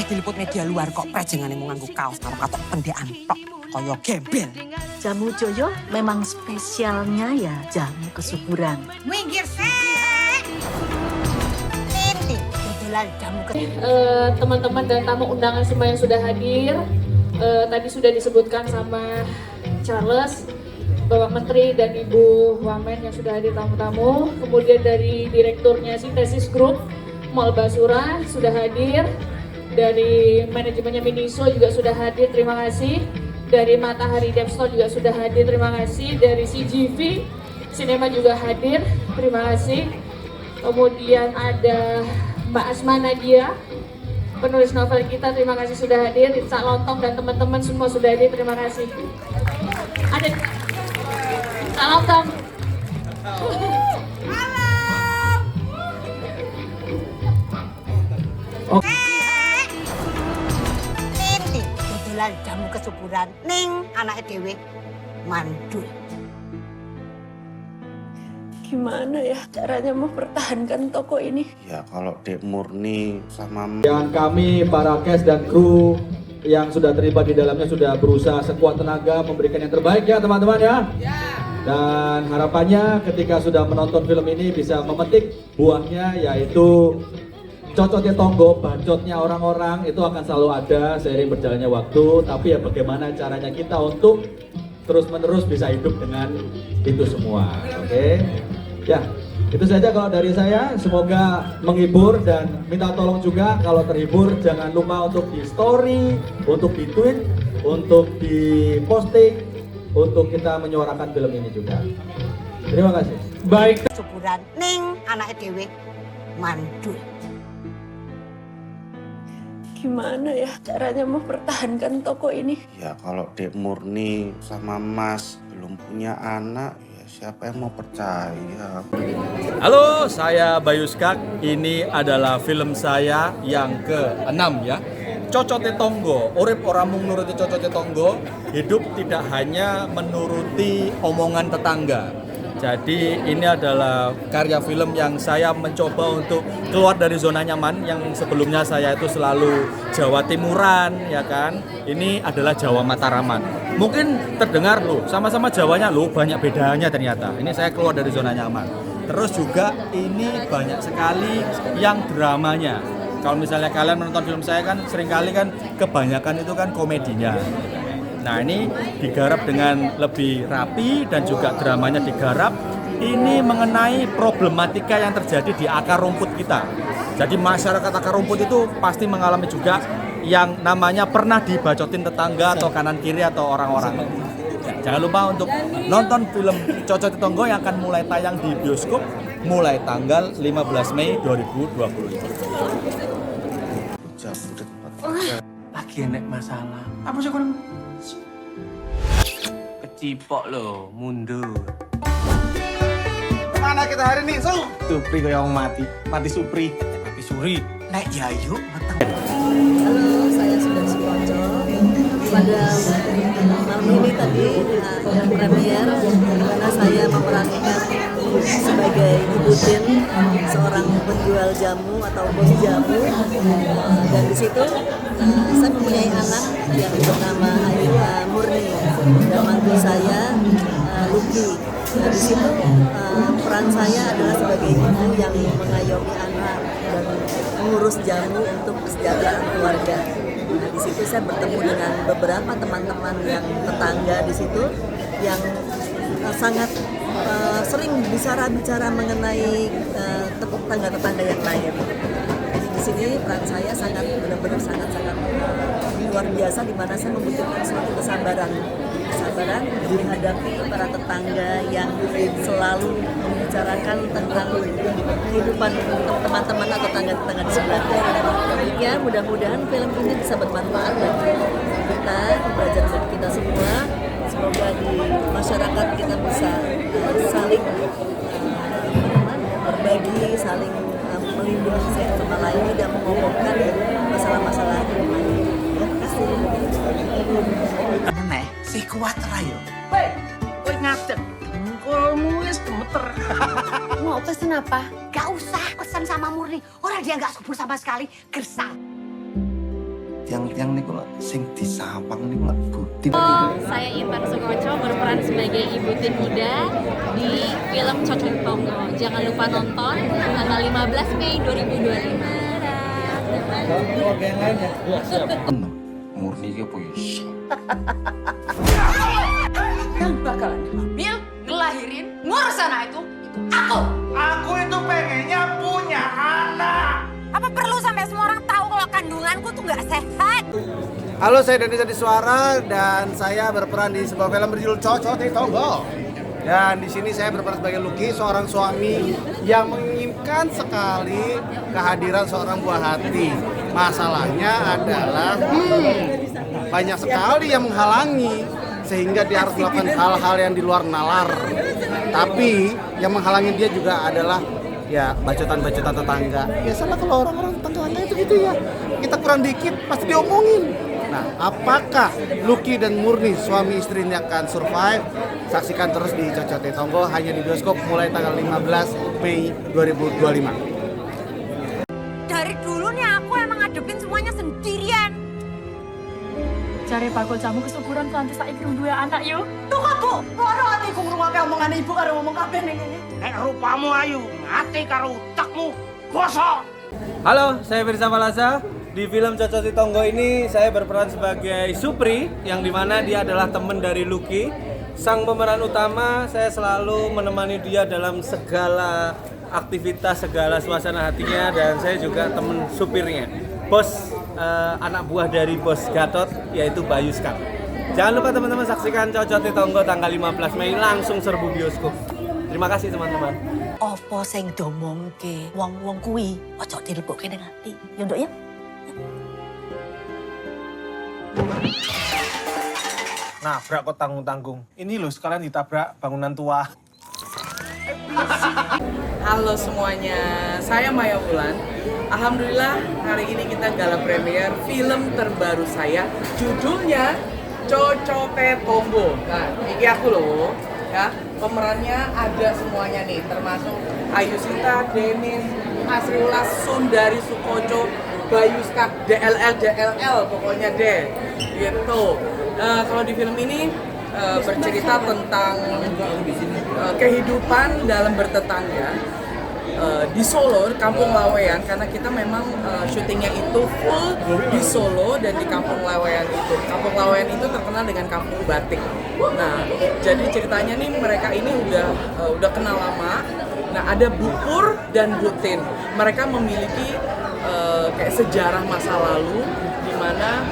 meh diliput media luar kok prejengane mau nganggo kaos karo katok pendekan tok kaya gembel. Jamu Joyo memang spesialnya ya jamu kesuburan. Minggir sih. Titik dodolan jamu Teman-teman dan tamu undangan semua yang sudah hadir, tadi sudah disebutkan sama Charles, Bapak Menteri dan Ibu Wamen yang sudah hadir tamu-tamu. Kemudian dari direkturnya Sintesis Group, Mall Basura sudah hadir. Dari manajemennya Miniso juga sudah hadir, terima kasih. Dari Matahari Depstore juga sudah hadir, terima kasih. Dari CGV Cinema juga hadir, terima kasih. Kemudian ada Mbak Asma Nadia, penulis novel kita, terima kasih sudah hadir. Cak Lontong dan teman-teman semua sudah hadir, terima kasih. Ada Cak Lontong. titik dodolan jamu kesuburan ning anake dhewe mandul. Gimana ya caranya mempertahankan toko ini? Ya kalau Dek Murni sama Yang kami, para cast dan kru yang sudah terlibat di dalamnya sudah berusaha sekuat tenaga memberikan yang terbaik ya teman-teman ya. Dan harapannya ketika sudah menonton film ini bisa memetik buahnya, yaitu cocotnya tonggo, bacotnya orang-orang itu akan selalu ada seiring berjalannya waktu. Tapi ya bagaimana caranya kita untuk terus-menerus bisa hidup dengan itu semua. Oke? Ya, itu saja kalau dari saya. Semoga menghibur dan minta tolong juga kalau terhibur jangan lupa untuk di story, untuk di tweet, untuk di posting, untuk kita menyuarakan film ini juga. Terima kasih. Baik. Kesuburan ning anake dhewe mandul. Gimana ya caranya mempertahankan toko ini? ya kalau Dek Murni sama Mas belum punya anak, ya siapa yang mau percaya? Halo, saya Bayu Skak. Ini adalah film saya yang ke-6 ya. Cocote Tonggo, urip ora mung nuruti cocote tonggo, hidup tidak hanya menuruti omongan tetangga. Jadi ini adalah karya film yang saya mencoba untuk keluar dari zona nyaman yang sebelumnya saya itu selalu Jawa Timuran, ya kan. Ini adalah Jawa Mataraman. Mungkin terdengar loh, sama-sama Jawanya loh, banyak bedanya ternyata. Ini saya keluar dari zona nyaman. Terus juga ini banyak sekali yang dramanya. Kalau misalnya kalian menonton film saya kan seringkali kan kebanyakan itu kan komedinya. Nah ini digarap dengan lebih rapi dan juga dramanya digarap. Ini mengenai problematika yang terjadi di akar rumput kita. Jadi masyarakat akar rumput itu pasti mengalami juga yang namanya pernah dibacotin tetangga atau kanan kiri atau orang-orang. Jangan lupa untuk nonton film Cocote Tonggo yang akan mulai tayang di bioskop mulai tanggal 15 Mei 2020. Jabudet Lagi enek masalah. Apa sih kurang? Kecipok lo, mundur. Mana kita hari ini, Su? Supri kayak orang mati Supri. Mati suri. Nek ya yuk meteng. Halo, saya sudah Sukoco. Pada malam ini tadi ada premier di mana saya memerankan sebagai Ibu Tin, seorang penjual jamu atau bos jamu. Dan di situ saya mempunyai anak yang bernama Aida Murni dan mantu saya Luki. Nah, di situ peran saya adalah sebagai ibu yang mengayomi anak dan mengurus jamu untuk kesejahteraan keluarga. Nah, di situ saya bertemu dengan beberapa teman-teman yang tetangga di situ yang sangat sering bicara mengenai tetangga-tetangga yang lain. Jadi di sini peran saya sangat benar-benar sangat luar biasa, di mana saya membutuhkan suatu kesabaran menghadapi para tetangga yang selalu membicarakan tentang kehidupan teman-teman atau tetangga-tetangga di sebelah. Demikian, mudah-mudahan film ini bisa bermanfaat bagi kita, pembelajaran bagi kita semua. Semoga di masyarakat kita bisa saling berbagi, saling melindungi satu sama lain, tidak mengomongkan masalah-masalah yang lain. Terima kasih. Neh, si kuat ra yo. Kowe ngadeg. Dengkulmu wis gemeter. Mau pesen apa? Gak usah pesan sama Murni. Orang dia gak subur sama sekali. Gersang. tiang-tiang niku lho sing disapang niku lho Butin. Saya Intan Sukoco berperan sebagai ibu tin muda di film Cocok Tonggo. Jangan lupa nonton tanggal 15 Mei 2025. Murni ki apa ya? Yang bakalan hamil, ngelahirin, ngurus anak itu aku. Aku itu pengennya punya anak. Apa perlu sampai semua orang tahu kalau kandunganku tuh nggak sehat? Halo, saya Denny Jadi Suara dan saya berperan di sebuah film berjudul Cocok Tonggo. Dan di sini saya berperan sebagai Lucky, seorang suami yang menginginkan sekali kehadiran seorang buah hati. Masalahnya adalah banyak sekali yang menghalangi sehingga dia harus melakukan hal-hal yang di luar nalar. Tapi yang menghalangi dia juga adalah ya bacotan-bacotan tetangga. Biasalah kalau orang-orang tetangga itu gitu ya. Kita kurang dikit pasti diomongin. Nah, apakah Lucky dan Murni suami istri ini akan survive? Saksikan terus di Cocok Tonggo hanya di bioskop mulai tanggal 15 Mei 2025. Dari dulu nih aku emang ngadepin semuanya sendirian. Cari bakul jamu kesuburan nanti saiki duwe anak yo. Tuh aku, loro atiku ngrungokke omongan ibu karo ngomong kabeh ning ngene. Nek rupamu ayu, ngati karo utekmu bosok. Halo, saya Firza Malasa. Di film Cocok Tonggo ini saya berperan sebagai Supri, yang dimana dia adalah teman dari Lucky. Sang pemeran utama, saya selalu menemani dia dalam segala aktivitas, segala suasana hatinya, dan saya juga teman supirnya. Bos, anak buah dari Bos Gatot, yaitu Bayu Skak. Jangan lupa teman-teman saksikan Cocok Tonggo tanggal 15 Mei, langsung serbu bioskop. Terima kasih teman-teman. Apa sing domongke wong-wong kuwi ojo dilebokke ning ati. Ya nduk ya. Nabrak kok tanggung-tanggung. Ini loh sekalian ditabrak bangunan tua. Halo semuanya, saya Maya Wulan. Alhamdulillah hari ini kita gala premier film terbaru saya, judulnya Cocok Tonggo. Nah, ini aku loh, ya pemerannya ada semuanya nih, termasuk Ayu Sita, Denis, Asriulas, Sundari Sukoco, Bayu Skak, DLL, pokoknya deh, gitu. Kalau di film ini bercerita tentang kehidupan dalam bertetangga di Solo, Kampung Laweyan, karena kita memang syutingnya itu full di Solo dan di Kampung Laweyan itu. Kampung Laweyan itu terkenal dengan kampung batik. Nah, jadi ceritanya nih mereka ini udah kenal lama. Nah, ada Bupur dan Butin. Mereka memiliki kayak sejarah masa lalu di mana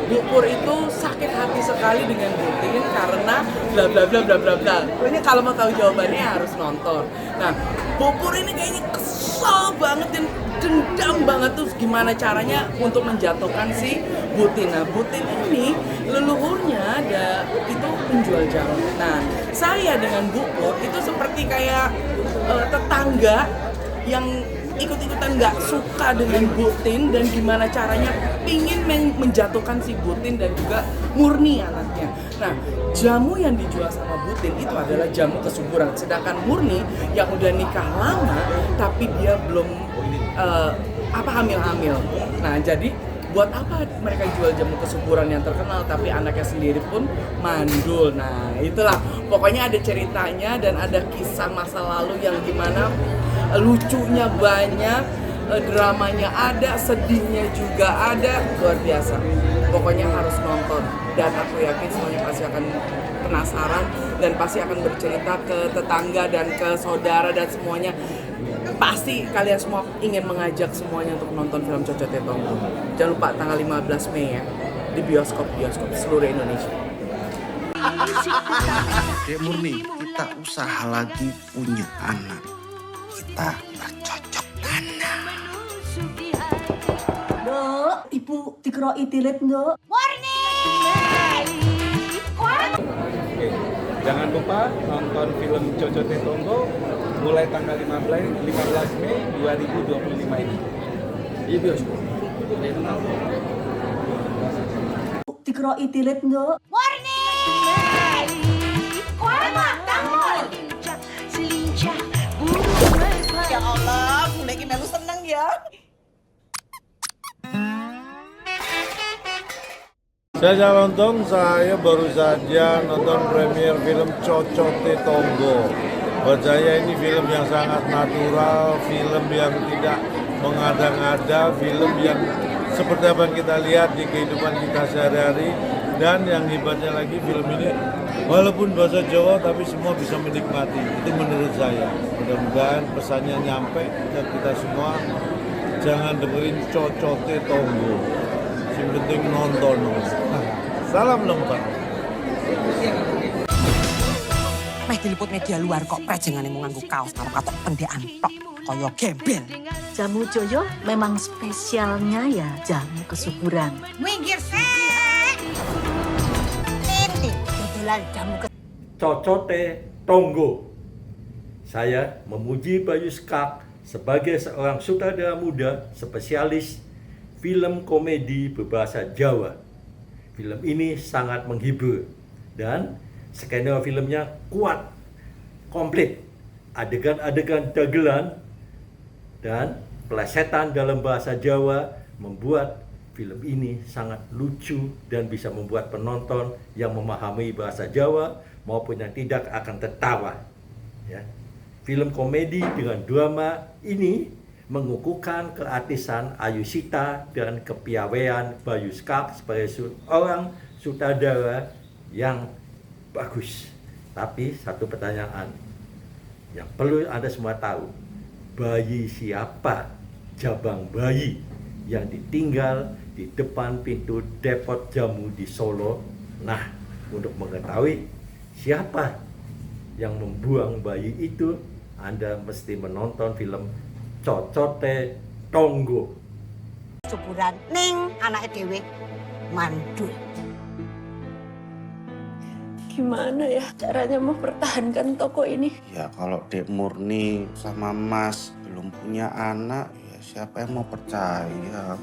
Bupur itu sakit hati sekali dengan Butin karena bla bla bla bla bla bla. Ini kalau mau tahu jawabannya harus nonton. Nah, Bupur ini kayaknya kesel banget dan dendam banget tuh gimana caranya untuk menjatuhkan si Butin. Nah, Butin ini leluhurnya itu penjual jamu. Nah, saya dengan Bupur itu seperti kayak tetangga yang ikut-ikutan nggak suka dengan Butin dan gimana caranya pingin menjatuhkan si Butin dan juga Murni anaknya. Nah, jamu yang dijual sama Butin itu adalah jamu kesuburan, sedangkan Murni yang udah nikah lama tapi dia belum hamil-hamil. Nah, jadi buat apa mereka jual jamu kesuburan yang terkenal tapi anaknya sendiri pun mandul. Nah, itulah pokoknya ada ceritanya dan ada kisah masa lalu yang gimana lucunya banyak, dramanya ada, sedihnya juga ada, luar biasa. Pokoknya harus nonton dan aku yakin semuanya pasti akan penasaran dan pasti akan bercerita ke tetangga dan ke saudara dan semuanya. Pasti kalian semua ingin mengajak semuanya untuk nonton film Cocok Tonggo. Jangan lupa tanggal 15 Mei ya, di bioskop-bioskop seluruh Indonesia. Dek Murni, kita usaha lagi punya anak. Kita bercocok tanam. Nduk, ibu dikeroi tilit, Nduk. Jangan lupa nonton film Cocok Tonggo mulai tanggal 15 Mei 2025 ini. Di bioskop. Dikeroi tilit, Nduk. Ya Allah, Bunda Ki melu seneng ya. Saya nonton, saya baru saja nonton premier film Cocote Tonggo. Buat saya ini film yang sangat natural, film yang tidak mengada-ngada, film yang seperti apa yang kita lihat di kehidupan kita sehari-hari. Dan yang hebatnya lagi film ini, walaupun bahasa Jawa tapi semua bisa menikmati. Itu menurut saya. Mudah-mudahan pesannya nyampe ke kita semua. Jangan dengerin Cocote Tonggo. Yang penting nonton. Salam lempar. Meh diliput media luar kok prejengane mau nganggo kaos karo katok pendekan tok kaya gembel. Jamu Joyo memang spesialnya ya jamu kesuburan. Minggir sih. Titik dodolan jamu Cocote Tonggo. Saya memuji Bayu Skak sebagai seorang sutradara muda spesialis film komedi berbahasa Jawa. Film ini sangat menghibur dan skenario filmnya kuat, komplit. Adegan-adegan dagelan dan pelesetan dalam bahasa Jawa membuat film ini sangat lucu dan bisa membuat penonton yang memahami bahasa Jawa maupun yang tidak akan tertawa. Ya. Film komedi dengan drama ini mengukuhkan keartisan Ayushita dan kepiawaian Bayu Skak sebagai seorang sutradara yang bagus. Tapi satu pertanyaan yang perlu Anda semua tahu, bayi siapa jabang bayi yang ditinggal di depan pintu depot jamu di Solo? Nah, untuk mengetahui siapa yang membuang bayi itu, Anda mesti menonton film Cocote Tonggo. Syukuran ning anake dhewe mandul. Gimana ya caranya mempertahankan toko ini? Ya kalau Dek Murni sama Mas belum punya anak, ya siapa yang mau percaya?